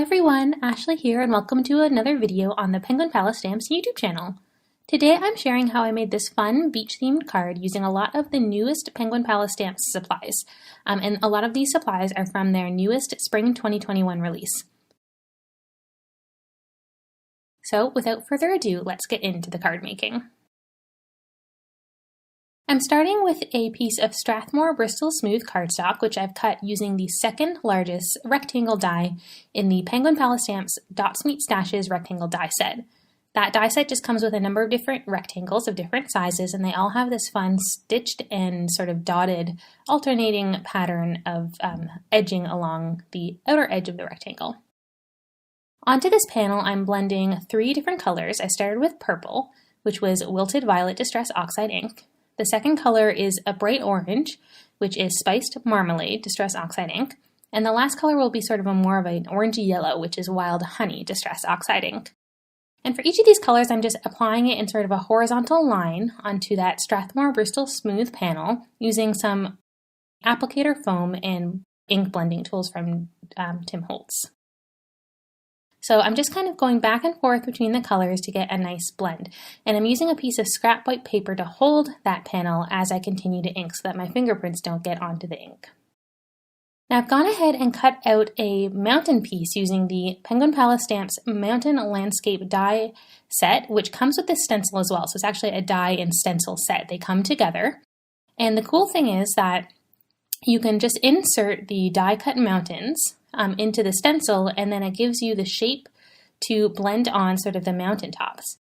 everyone, Ashley here and welcome to another video on the Penguin Palace Stamps YouTube channel. Today I'm sharing how I made this fun beach-themed card using a lot of the newest Penguin Palace Stamps supplies. And a lot of these supplies are from their newest Spring 2021 release. So without further ado, let's get into the card making. I'm starting with a piece of Strathmore Bristol Smooth cardstock, which I've cut using the second largest rectangle die in the Penguin Palace Stamps Dots Meet Stashes rectangle die set. That die set just comes with a number of different rectangles of different sizes, and they all have this fun stitched and sort of dotted alternating pattern of edging along the outer edge of the rectangle. Onto this panel, I'm blending 3 different colors. I started with purple, which was Wilted Violet Distress Oxide ink. The second color is a bright orange, which is Spiced Marmalade Distress Oxide ink. And the last color will be sort of more of an orangey yellow, which is Wild Honey Distress Oxide ink. And for each of these colors, I'm just applying it in sort of a horizontal line onto that Strathmore Bristol Smooth panel using some applicator foam and ink blending tools from Tim Holtz. So I'm just kind of going back and forth between the colors to get a nice blend. And I'm using a piece of scrap white paper to hold that panel as I continue to ink so that my fingerprints don't get onto the ink. Now I've gone ahead and cut out a mountain piece using the Penguin Palace Stamps Mountain Landscape die set, which comes with the stencil as well. So it's actually a die and stencil set. They come together. And the cool thing is that you can just insert the die cut mountains into the stencil, and then it gives you the shape to blend on sort of the mountaintops.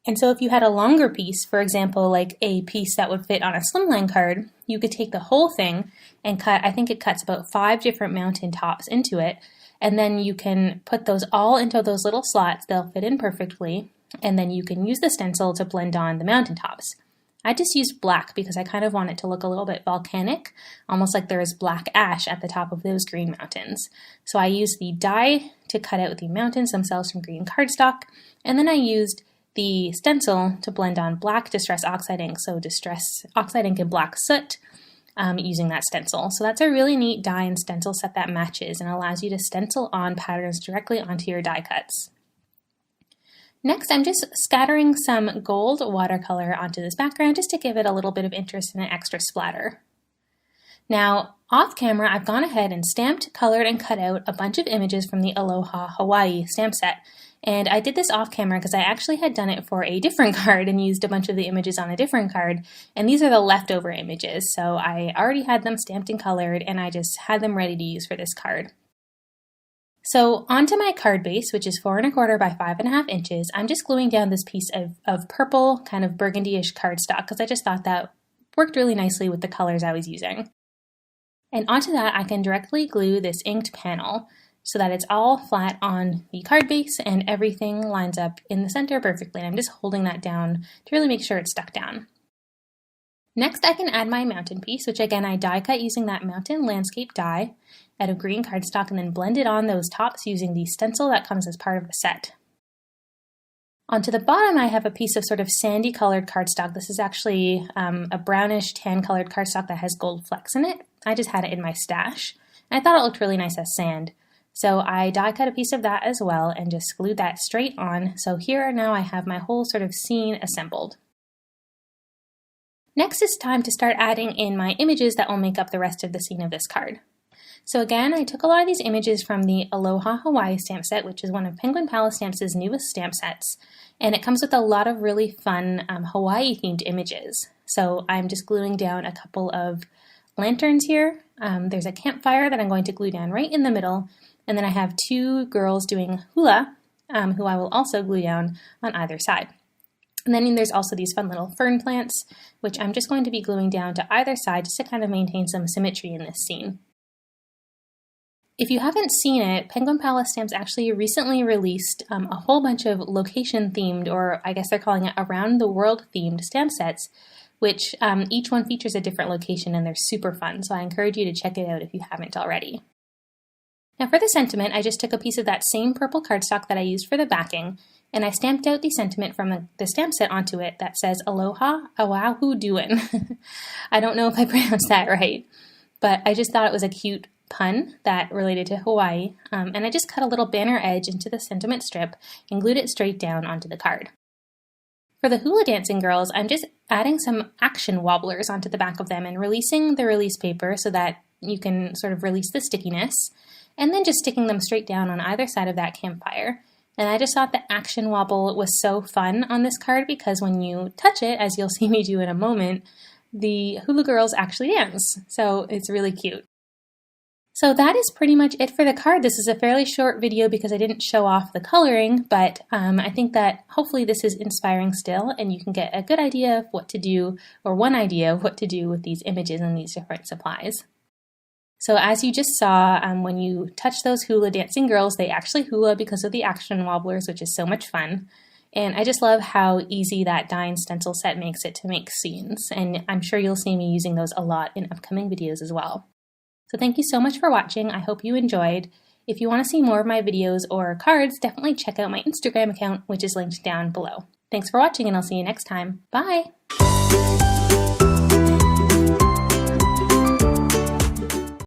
And so if you had a longer piece, for example, like a piece that would fit on a slimline card, you could take the whole thing and cut, I think it cuts about 5 different mountaintops into it, and then you can put those all into those little slots. They'll fit in perfectly, and then you can use the stencil to blend on the mountaintops. I just used black because I kind of want it to look a little bit volcanic, almost like there is black ash at the top of those green mountains. So I used the die to cut out the mountains themselves from green cardstock, and then I used the stencil to blend on black Distress Oxide ink, so Distress Oxide ink and black soot using that stencil. So that's a really neat die and stencil set that matches and allows you to stencil on patterns directly onto your die cuts. Next, I'm just scattering some gold watercolor onto this background just to give it a little bit of interest and an extra splatter. Now, off camera, I've gone ahead and stamped, colored, and cut out a bunch of images from the Aloha Hawaii stamp set. And I did this off camera because I actually had done it for a different card and used a bunch of the images on a different card. And these are the leftover images, so I already had them stamped and colored, and I just had them ready to use for this card. So onto my card base, which is 4 1/4 by 5 1/2 inches, I'm just gluing down this piece of purple, kind of burgundy-ish cardstock because I just thought that worked really nicely with the colors I was using. And onto that, I can directly glue this inked panel so that it's all flat on the card base and everything lines up in the center perfectly. And I'm just holding that down to really make sure it's stuck down. Next, I can add my mountain piece, which again, I die cut using that mountain landscape die out of green cardstock and then blend it on those tops using the stencil that comes as part of the set. Onto the bottom, I have a piece of sort of sandy colored cardstock. This is actually a brownish tan colored cardstock that has gold flecks in it. I just had it in my stash. And I thought it looked really nice as sand. So I die cut a piece of that as well and just glued that straight on. So here now I have my whole sort of scene assembled. Next, it's time to start adding in my images that will make up the rest of the scene of this card. So again, I took a lot of these images from the Aloha Hawaii stamp set, which is one of Penguin Palace Stamps' newest stamp sets, and it comes with a lot of really fun Hawaii-themed images. So I'm just gluing down a couple of lanterns here. There's a campfire that I'm going to glue down right in the middle, and then I have 2 girls doing hula, who I will also glue down on either side. And then there's also these fun little fern plants, which I'm just going to be gluing down to either side just to kind of maintain some symmetry in this scene. If you haven't seen it, Penguin Palace Stamps actually recently released a whole bunch of location-themed, or I guess they're calling it around-the-world-themed stamp sets, which each one features a different location and they're super fun, so I encourage you to check it out if you haven't already. Now for the sentiment, I just took a piece of that same purple cardstock that I used for the backing, and I stamped out the sentiment from the stamp set onto it that says, Aloha, Oahu, Doin. I don't know if I pronounced that right, but I just thought it was a cute pun that related to Hawaii, and I just cut a little banner edge into the sentiment strip and glued it straight down onto the card. For the hula dancing girls, I'm just adding some action wobblers onto the back of them and releasing the release paper so that you can sort of release the stickiness, and then just sticking them straight down on either side of that campfire. And I just thought the action wobble was so fun on this card because when you touch it, as you'll see me do in a moment, the hula girls actually dance. So it's really cute. So that is pretty much it for the card. This is a fairly short video because I didn't show off the coloring, but I think that hopefully this is inspiring still and you can get a good idea of what to do, or one idea of what to do with these images and these different supplies. So as you just saw, when you touch those hula dancing girls, they actually hula because of the action wobblers, which is so much fun. And I just love how easy that Doin stencil set makes it to make scenes. And I'm sure you'll see me using those a lot in upcoming videos as well. So thank you so much for watching. I hope you enjoyed. If you want to see more of my videos or cards, definitely check out my Instagram account, which is linked down below. Thanks for watching, and I'll see you next time. Bye!